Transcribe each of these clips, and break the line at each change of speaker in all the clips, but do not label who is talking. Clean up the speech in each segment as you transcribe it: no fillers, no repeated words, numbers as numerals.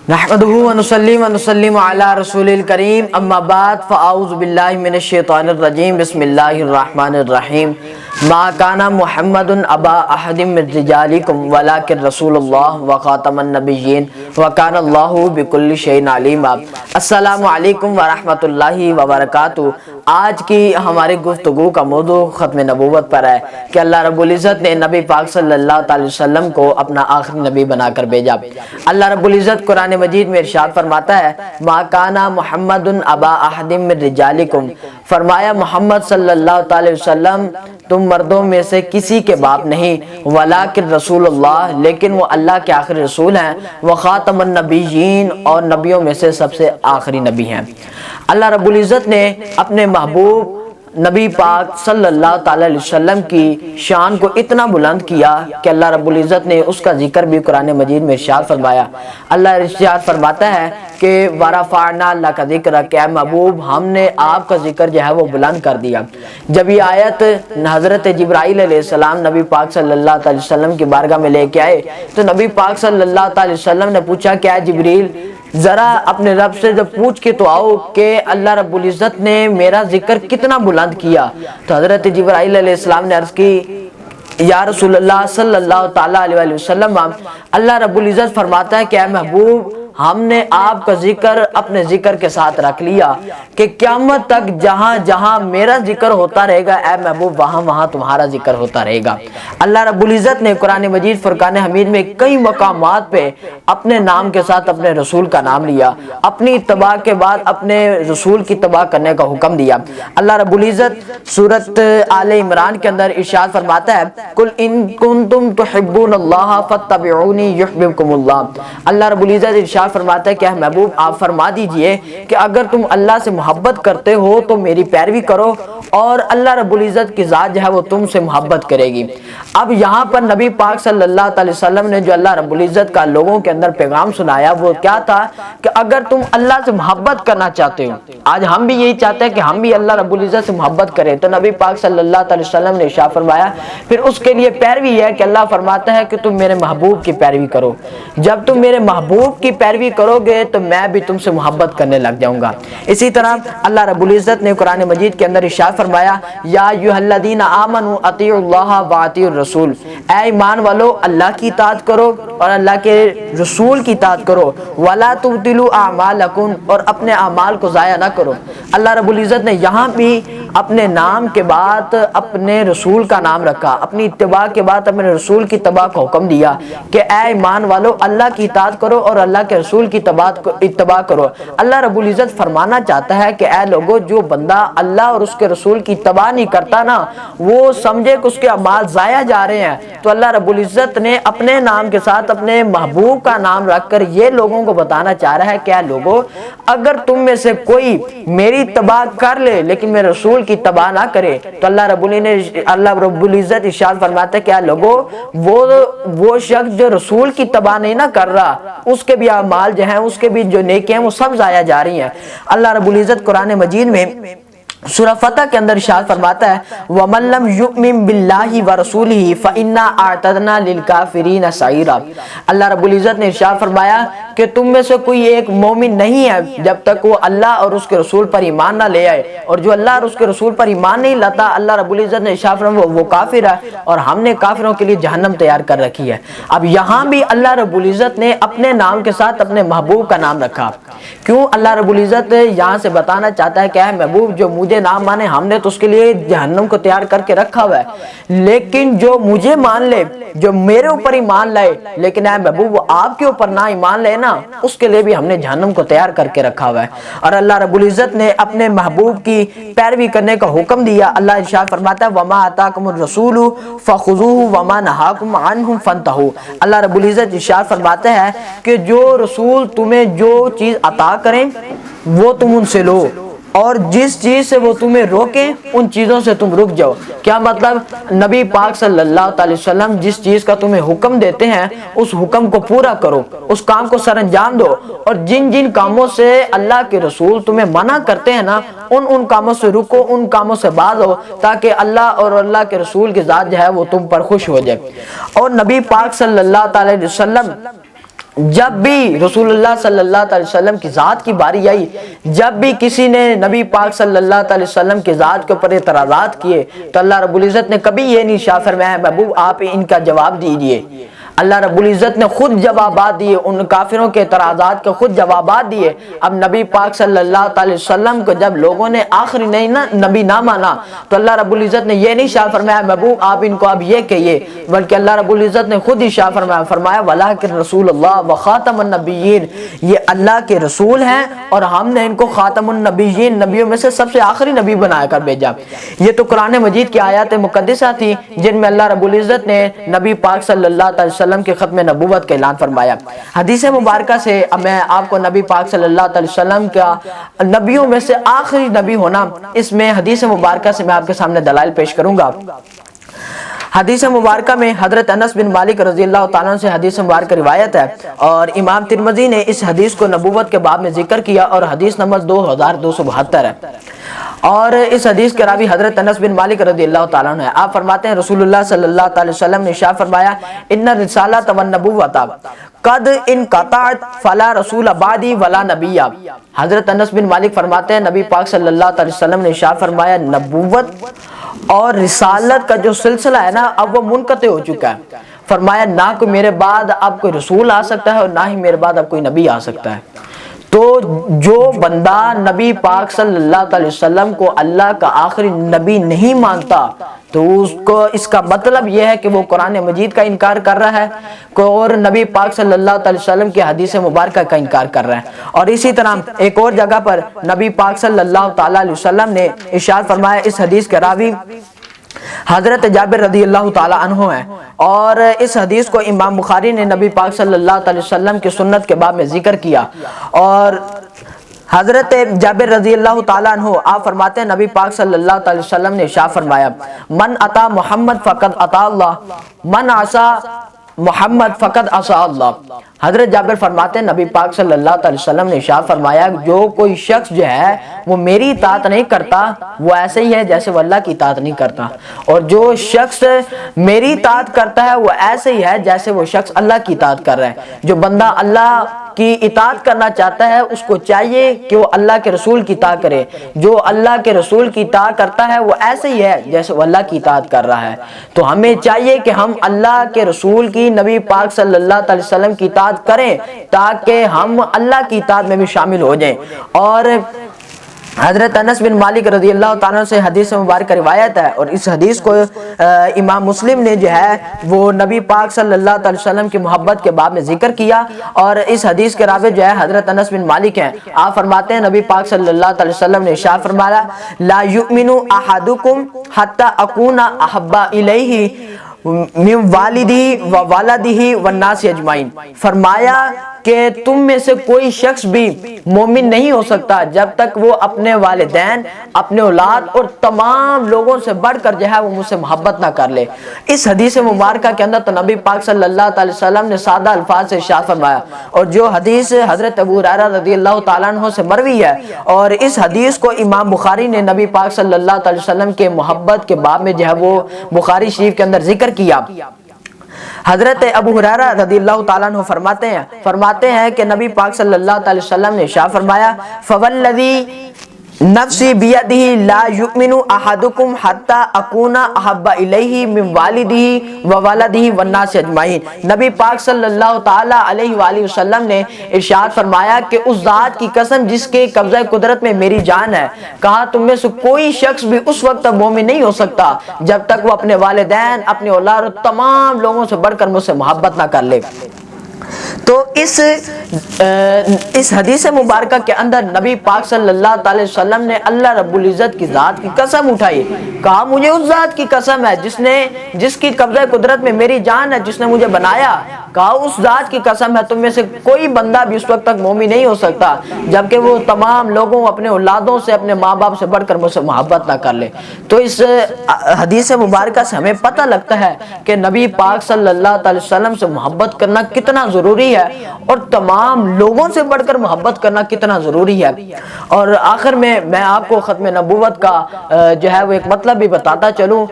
نحمدہ ونصلی ونسلم علی رسول الکریم اما بعد فاعوذ باللہ من الشیطان الرجیم بسم اللہ الرحمن الرحیم ما کان محمد ابا احد من رجالکم ولکن رسول اللہ وخاتم النبیین وکان اللہ بکل شیء علیما۔ السلام علیکم ورحمۃ اللہ وبرکاتہ۔ آج کی ہماری گفتگو کا موضوع ختم نبوت پر ہے کہ اللہ رب العزت نے نبی پاک صلی اللہ علیہ وسلم کو اپنا آخری نبی بنا کر بھیجا۔ اللہ رب العزت قرآن مجید میں ارشاد فرماتا ہے ما کانا محمد ابا احد من رجالکم، فرمایا محمد صلی اللہ علیہ وسلم تم مردوں میں سے کسی کے باپ نہیں، ولیکن رسول اللہ، لیکن وہ اللہ کے آخری رسول ہیں، وخاتم النبیین، اور نبیوں میں سے سب سے آخری نبی ہیں۔ اللہ رب العزت نے اپنے محبوب نبی پاک صلی اللہ تعالی علیہ وسلم کی شان کو اتنا بلند کیا کہ اللہ رب العزت نے اس کا ذکر بھی قرآن مجید میں ارشاد فرمایا۔ اللہ ارشاد فرماتا ہے کہ وَرَفَعْنَا لَكَ ذِكْرَكَ، کہ محبوب ہم نے آپ کا ذکر جو ہے وہ بلند کر دیا۔ جب یہ آیت حضرت جبرائیل علیہ السلام نبی پاک صلی اللہ علیہ وسلم کی بارگاہ میں لے کے آئے تو نبی پاک صلی اللہ علیہ وسلم نے پوچھا کیا جبریل ذرا اپنے رب سے جب پوچھ کے تو آؤ کہ اللہ رب العزت نے میرا ذکر کتنا بلند کیا۔ تو حضرت جبرائیل علیہ السلام نے عرض کی یا رسول اللہ صلی اللہ تعالیٰ علیہ وسلم، اللہ رب العزت فرماتا ہے کہ اے محبوب ہم نے آپ کا ذکر اپنے ذکر کے ساتھ رکھ لیا کہ قیامت تک جہاں جہاں میرا ذکر ہوتا رہے گا اے محبوب وہاں وہاں تمہارا ذکر ہوتا رہے گا۔ اللہ رب العزت نے قرآن مجید فرقان حمید میں کئی مقامات پہ اپنے نام کے ساتھ اپنے رسول کا نام لیا، اپنی اتباع کے بعد اپنے رسول کی اتباع کرنے کا حکم دیا۔ اللہ رب العزت سورۃ آل عمران کے اندر ارشاد فرماتا ہے قل ان کنتم تحبون اللہ فاتبعونی یحببکم اللہ۔ اللہ رب العزت ارشاد فرماتا ہے کہ محبوب آپ فرما دیجئے کہ اگر تم اللہ سے محبت کرتے ہو تو میری پیروی کرو اور اللہ رب العزت کی ذات جو ہے وہ تم سے محبت کرے گی۔ اب یہاں پر نبی پاک صلی اللہ علیہ وسلم نے جو اللہ رب العزت کا لوگوں کے اندر پیغام سنایا وہ کیا تھا کہ اگر تم اللہ سے محبت کرنا چاہتے ہو، آج ہم بھی یہی چاہتے ہیں کہ ہم بھی اللہ رب العزت سے محبت کریں، تو نبی پاک صلی اللہ علیہ وسلم نے ارشاد فرمایا پھر اس کے لیے پیروی ہے کہ اللہ فرماتا ہے کہ تم میرے محبوب کی پیروی کرو۔ جب تم میرے محبوب کی پیروی کرو گے تو میں بھی تم سے محبت کرنے لگ جاؤں گا۔ اسی طرح اللہ رب العزت نے قرآن مجید کے اندر ارشاد فرمایا یا ایھا الذین آمنوا اطیعوا اللہ واطیعوا الرسول، اے ایمان والو اللہ کی اطاعت کرو اور اللہ کے رسول کی اطاعت کرو، ولا تبطلوا اعمالکم، اور اپنے اعمال کو ضائع نہ کرو۔ اللہ رب العزت نے یہاں بھی اپنے نام کے بعد اپنے رسول کا نام رکھا، اپنی اتباع کے بعد اپنے رسول کی اتباع کا حکم دیا کہ اے ایمان والو اللہ کی اطاعت کرو اور اللہ کے رسول کی اتباع کرو۔ اللہ رب العزت فرمانا چاہتا ہے کہ اے لوگو جو بندہ اللہ اور اس کے رسول کی اتباع نہیں کرتا نا وہ سمجھے کہ اس کے اعمال ضائع جا رہے ہیں۔ تو اللہ رب العزت نے اپنے نام کے ساتھ اپنے محبوب کا نام رکھ کر یہ لوگوں کو بتانا چاہ رہا ہے کہ اے لوگو اگر تم میں سے کوئی میری اتباع کر لے لیکن میرے رسول کی اتباع نہ کرے تو اللہ رب العزت ارشاد فرماتا ہے کہ اے لوگو وہ شخص جو رسول کی اتباع نہیں نہ کر رہا اس کے بھی اعمال جو ہیں اس کے بھی جو نیکی ہیں وہ سب ضائع جا رہی ہیں۔ اللہ رب العزت قرآن مجید میں سورہ فتح کے اندر ارشاد فرماتا ہے وَمَن لَّمْ يُؤْمِن بِاللَّهِ وَرَسُولِهِ فَإِنَّا أَعْتَدْنَا لِلْكَافِرِينَ سَعِيرًا۔ اللہ رب العزت نے ارشاد فرمایا کہ تم میں سے کوئی ایک مومن نہیں ہے جب تک وہ اللہ اور اس کے رسول پر ایمان نہ لے آئے، اور جو اللہ اور اس کے رسول پر ایمان نہیں لاتا اللہ رب العزت نے ارشاد فرمایا وہ کافر ہے اور ہم نے کافروں کے لیے جہنم تیار کر رکھی ہے۔ اب یہاں بھی اللہ رب العزت نے اپنے نام کے ساتھ اپنے محبوب کا نام رکھا۔ کیوں؟ اللہ رب العزت یہاں سے بتانا چاہتا ہے کہ اے محبوب جو مجھے نہ مانے ہم نے تو اس کے لیے جہنم کو تیار کر کے رکھا ہوا ہے، لیکن جو مجھے مان لے جو میرے اوپر ایمان لائے لیکن اے محبوب وہ آپ کے اوپر نہ ایمان لے نا اس کے لیے بھی ہم نے جہنم کو تیار کر کے رکھا ہوا ہے۔ اور اللہ رب العزت نے اپنے محبوب کی پیروی کرنے کا حکم دیا۔ اللہ ارشاد فرماتا ہے وما آتاکم الرسول فخذوہ وما نہاکم عنہ فانتہوا۔ اللہ رب العزت ارشاد فرماتا ہے کہ جو رسول تمہیں جو چیز عطا کریں وہ تم ان سے لو اور جس چیز سے وہ تمہیں روکیں ان چیزوں سے تم رک جاؤ۔ کیا مطلب؟ نبی پاک صلی اللہ علیہ وسلم جس چیز کا تمہیں حکم دیتے ہیں اس حکم کو پورا کرو، اس کام کو سر انجام دو، اور جن جن کاموں سے اللہ کے رسول تمہیں منع کرتے ہیں نا ان کاموں سے رکو، ان کاموں سے باز ہو تاکہ اللہ اور اللہ کے رسول کی ذات جو ہے وہ تم پر خوش ہو جائے۔ اور نبی پاک صلی اللہ علیہ وسلم جب بھی رسول اللہ صلی اللہ علیہ وسلم کی ذات کی باری آئی، جب بھی کسی نے نبی پاک صلی اللہ علیہ وسلم کی ذات کے اوپر اعتراضات کیے تو اللہ رب العزت نے کبھی یہ نہیں ارشاد فرمایا محبوب آپ ان کا جواب دیجئے۔ اللہ رب العزت نے خود جوابات دیے، ان کافروں کے اعتراضات کے خود جوابات دیے۔ اب نبی پاک صلی اللہ علیہ وسلم کو جب لوگوں نے آخری نبی نہ مانا تو اللہ رب العزت نے یہ نہیں ارشاد فرمایا محبوب آپ ان کو اب یہ کہیے، بلکہ اللہ رب العزت نے خود ارشاد فرمایا وَلَٰكِنْ رسول اللہ وخاتم النبیین، یہ اللہ کے رسول ہیں اور ہم نے ان کو خاتم النبیین، نبیوں میں سے سب سے آخری نبی بنا کر بھیجا۔ یہ تو قرآن مجید کی آیات مقدسہ تھی جن میں اللہ رب العزت نے نبی پاک صلی اللہ علیہ وسلم کے ختم نبوت کا اعلان فرمایا۔ حدیث مبارکہ سے میں آپ کو نبی پاک صلی اللہ علیہ وسلم کا نبیوں میں سے آخری نبی ہونا، اس میں حدیث مبارکہ سے میں آپ کے سامنے دلائل پیش کروں گا۔ حدیث مبارکہ میں حضرت انس بن مالک رضی اللہ تعالیٰ عنہ سے حدیث مبارکہ روایت ہے، اور امام ترمذی نے اس حدیث کو نبوت کے باب میں ذکر کیا اور حدیث نمبر 2272 ہے، اور اس حدیث کے راوی حضرت انس بن مالک رضی اللہ تعالیٰ عنہ ہے۔ آپ فرماتے ہیں رسول اللہ صلی اللہ علیہ وسلم نے ارشاد فرمایا ان الرسالۃ والنبوۃ قد انقطعت فلا رسول بعدی ولا نبی۔ حضرت انس بن مالک فرماتے ہیں نبی پاک صلی اللہ علیہ وسلم نے ارشاد فرمایا نبوت اور رسالت کا جو سلسلہ ہے نا اب وہ منقطع ہو چکا ہے۔ فرمایا نہ کوئی میرے بعد اب کوئی رسول آ سکتا ہے اور نہ ہی میرے بعد اب کوئی نبی آ سکتا ہے۔ تو جو بندہ نبی پاک صلی اللہ علیہ وسلم کو اللہ کا آخری نبی نہیں مانتا تو اس کا مطلب یہ ہے کہ وہ قرآن مجید کا انکار کر رہا ہے اور نبی پاک صلی اللہ علیہ وسلم کی حدیث مبارکہ کا انکار کر رہا ہے۔ اور اسی طرح ایک اور جگہ پر نبی پاک صلی اللہ علیہ وسلم نے ارشاد فرمایا، اس حدیث کے راوی حضرت جابر رضی اللہ تعالی عنہ ہیں، اور اس حدیث کو امام بخاری نے نبی پاک صلی اللہ علیہ وسلم کی سنت کے باب میں ذکر کیا، اور حضرت جابر رضی اللہ تعالیٰ عنہ آپ فرماتے ہیں نبی پاک صلی اللہ علیہ وسلم نے ارشاد فرمایا من اطاع محمد فقد اطاع اللہ من عصا محمد فقد عصا اللہ۔ حضرت جابر فرماتے ہیں نبی پاک صلی اللہ علیہ وسلم نے ارشاد فرمایا جو کوئی شخص جو ہے وہ میری اطاعت نہیں کرتا وہ ایسے ہی ہے جیسے وہ اللہ کی اطاعت نہیں کرتا، اور جو شخص میری اطاعت کرتا ہے وہ ایسے ہی ہے جیسے وہ شخص اللہ کی اطاعت کر رہا ہے۔ جو بندہ اللہ کی اطاعت کرنا چاہتا ہے اس کو چاہیے کہ وہ اللہ کے رسول کی اطاعت کرے، جو اللہ کے رسول کی اطاعت کرتا ہے وہ ایسے ہی ہے جیسے وہ اللہ کی اطاعت کر رہا ہے۔ تو ہمیں چاہیے کہ ہم اللہ کے رسول کی نبی پاک صلی اللہ علیہ وسلم کی اطاعت کریں تاکہ ہم اللہ کی اطاعت میں بھی شامل ہو جائیں۔ اور حضرت انس بن مالک رضی اللہ تعالیٰ سے حدیث مبارک روایت ہے، اور اس حدیث کو امام مسلم نے جو ہے وہ نبی پاک صلی اللہ علیہ وسلم کی محبت کے باب میں ذکر کیا، اور اس حدیث کے راوی جو ہے حضرت انس بن مالک ہیں۔ آپ فرماتے ہیں نبی پاک صلی اللہ علیہ وسلم نے ارشاد فرمایا لا یؤمن احدکم حتی اکون احب الیہ من والدی و والدہ والناس اجمعین۔ فرمایا کہ تم میں سے کوئی شخص بھی مومن نہیں ہو سکتا جب تک وہ اپنے والدین، اپنے اولاد اور تمام لوگوں سے بڑھ کر جو ہے وہ مجھ سے محبت نہ کر لے۔ اس حدیث مبارکہ کے اندر تو نبی پاک صلی اللہ علیہ وسلم نے سادہ الفاظ سے ارشاد فرمایا، اور جو حدیث حضرت ابو ہریرہ رضی اللہ تعالیٰ عنہ سے مروی ہے، اور اس حدیث کو امام بخاری نے نبی پاک صلی اللہ علیہ وسلم کے محبت کے باب میں جو ہے وہ بخاری شریف کے اندر ذکر کیا۔ حضرت ابو ہریرہ رضی اللہ تعالیٰ عنہ فرماتے ہیں کہ نبی پاک صلی اللہ علیہ وسلم نے ارشاد فرمایا فوالذی نفسی بیدہ لا یؤمن احدکم حتی اکون احب الیہ من والدہ و والدہ والناس اجمعین۔ نبی پاک صلی اللہ تعالیٰ علیہ وآلہ وسلم نے ارشاد فرمایا کہ اس ذات کی قسم جس کے قبضہ قدرت میں میری جان ہے، کہا تم میں سے کوئی شخص بھی اس وقت تک مومن نہیں ہو سکتا جب تک وہ اپنے والدین، اپنے اولاد اور تمام لوگوں سے بڑھ کر مجھ سے محبت نہ کر لے۔ تو اس حدیث مبارکہ کے اندر نبی پاک صلی اللہ علیہ وسلم نے اللہ رب العزت کی ذات کی قسم اٹھائی، کہا مجھے اس ذات کی قسم ہے جس کی قبضہ قدرت میں میری جان ہے، جس نے مجھے بنایا، کہا اس ذات کی قسم ہے تم میں سے کوئی بندہ بھی اس وقت تک مومن نہیں ہو سکتا جبکہ وہ تمام لوگوں، اپنے اولادوں سے، اپنے ماں باپ سے بڑھ کر مجھ سے محبت نہ کر لے۔ تو اس حدیث مبارکہ سے ہمیں پتہ لگتا ہے کہ نبی پاک صلی اللہ علیہ وسلم سے محبت کرنا کتنا ضروری ہے اور تمام لوگوں سے بڑھ کر محبت کرنا کتنا ضروری ہے۔ اور آخر میں آپ کو ختم نبوت کا جو ہے وہ ایک مطلب بھی بتاتا چلوں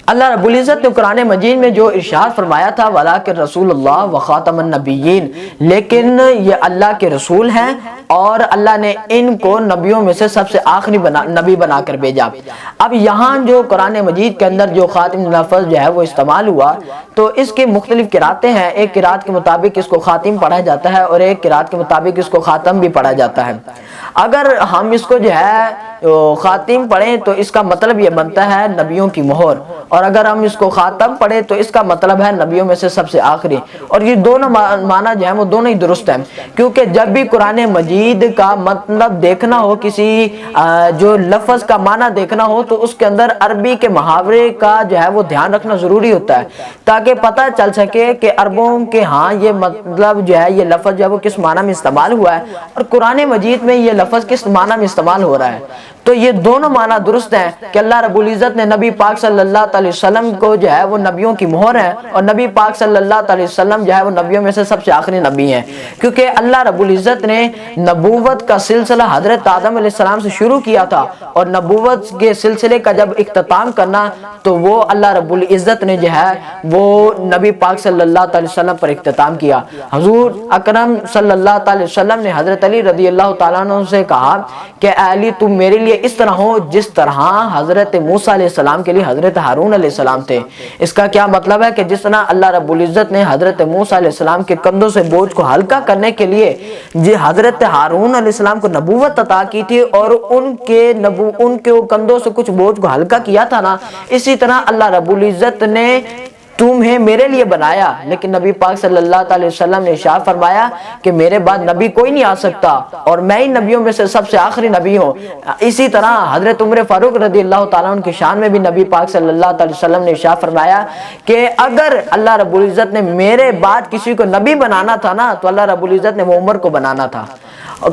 اللہ رب العزت نے قرآن مجید میں جو ارشاد فرمایا تھا وَلَٰكِن رسول اللہ وخاتم النبیین، لیکن یہ اللہ کے رسول ہیں اور اللہ نے ان کو نبیوں میں سے سب سے آخری نبی بنا کر بھیجا۔ اب یہاں جو قرآن مجید کے اندر جو خاتم لفظ جو ہے وہ استعمال ہوا تو اس کی مختلف قراتیں ہیں۔ ایک قرات کے مطابق اس کو خاتم پڑھا جاتا ہے اور ایک قرات کے مطابق اس کو خاتم بھی پڑھا جاتا ہے۔ اگر ہم اس کو جو ہے خاتم پڑھیں تو اس کا مطلب یہ بنتا ہے نبیوں کی مہر، اور اگر ہم اس کو خاتم پڑھیں تو اس کا مطلب ہے نبیوں میں سے سب سے آخری۔ اور یہ دونوں معنی جو ہیں وہ دونوں ہی درست ہیں، کیونکہ جب بھی قرآن مجید کا مطلب دیکھنا ہو، کسی جو لفظ کا معنی دیکھنا ہو تو اس کے اندر عربی کے محاورے کا جو ہے وہ دھیان رکھنا ضروری ہوتا ہے، تاکہ پتہ چل سکے کہ عربوں کے ہاں یہ مطلب جو ہے یہ لفظ جو ہے وہ کس معنی میں استعمال ہوا ہے اور قرآن مجید میں یہ لفظ کس معنی میں استعمال ہو رہا ہے۔ تو یہ دونوں معنی درست ہیں کہ اللہ رب العزت نے نبی پاک صلی اللہ علیہ وسلم کو جو ہے وہ نبیوں کی مہر ہے، اور نبی پاک صلی اللہ علیہ وسلم جو ہے وہ نبیوں میں سے سب سے آخری نبی ہیں، کیونکہ اللہ رب العزت نے نبوت کا سلسلہ حضرت آدم علیہ السلام سے شروع کیا تھا، اور نبوت کے سلسلے کا جب اختتام کرنا تو وہ اللہ رب العزت نے جو ہے وہ نبی پاک صلی اللہ علیہ وسلم پر اختتام کیا۔ حضور اکرم صلی اللہ علیہ وسلم نے حضرت علی رضی اللہ تعالیٰ عنہ سے کہا کہ اے علی تم میرے لیے اس طرح ہو جس طرح حضرت موسیٰ علیہ السلام کے لیے حضرت ہارون علیہ السلام تھے۔ اس کا کیا مطلب ہے کہ جس طرح اللہ رب العزت نے حضرت موسیٰ علیہ السلام کے کندھوں سے بوجھ کو ہلکا کرنے کے لیے حضرت ہارون علیہ السلام کو نبوت عطا کی تھی اور ان کے کندھوں سے کچھ بوجھ کو ہلکا کیا تھا نا، اسی طرح اللہ رب العزت نے تمہیں میرے لیے بنایا، لیکن نبی پاک صلی اللہ علیہ وسلم نے ارشاد فرمایا کہ میرے بعد نبی کوئی نہیں آ سکتا اور میں ہی نبیوں میں سے سب سے آخری نبی ہوں۔ اسی طرح حضرت عمر فاروق رضی اللہ تعالیٰ عنہ کی شان میں بھی نبی پاک صلی اللہ علیہ وسلم نے ارشاد فرمایا کہ اگر اللہ رب العزت نے میرے بعد کسی کو نبی بنانا تھا نا تو اللہ رب العزت نے وہ عمر کو بنانا تھا۔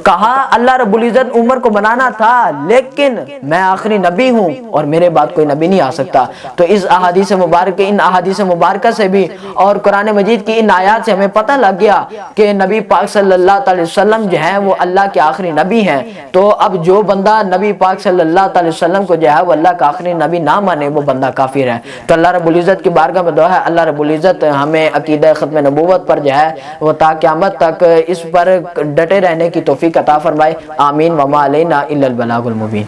کہا اللہ رب العزت عمر کو بنانا تھا لیکن میں آخری نبی ہوں اور میرے بعد کوئی نبی نہیں آ سکتا۔ تو اس ان احادیث مبارکہ سے بھی اور قرآن مجید کی ان آیات سے ہمیں پتہ لگ گیا کہ نبی پاک صلی اللہ علیہ وسلم جو ہیں وہ اللہ کے آخری نبی ہیں۔ تو اب جو بندہ نبی پاک صلی اللہ علیہ وسلم کو جو ہے وہ اللہ کا آخری نبی نہ مانے وہ بندہ کافر ہے۔ تو اللہ رب العزت کی بارگاہ میں دعا ہے اللہ رب العزت ہمیں عقیدہ ختم نبوت پر جو ہے وہ تا قیامت تک اس پر ڈٹے رہنے کی توفیق عطا فرمائے۔ آمین وما علینا الا البلاغ المبین۔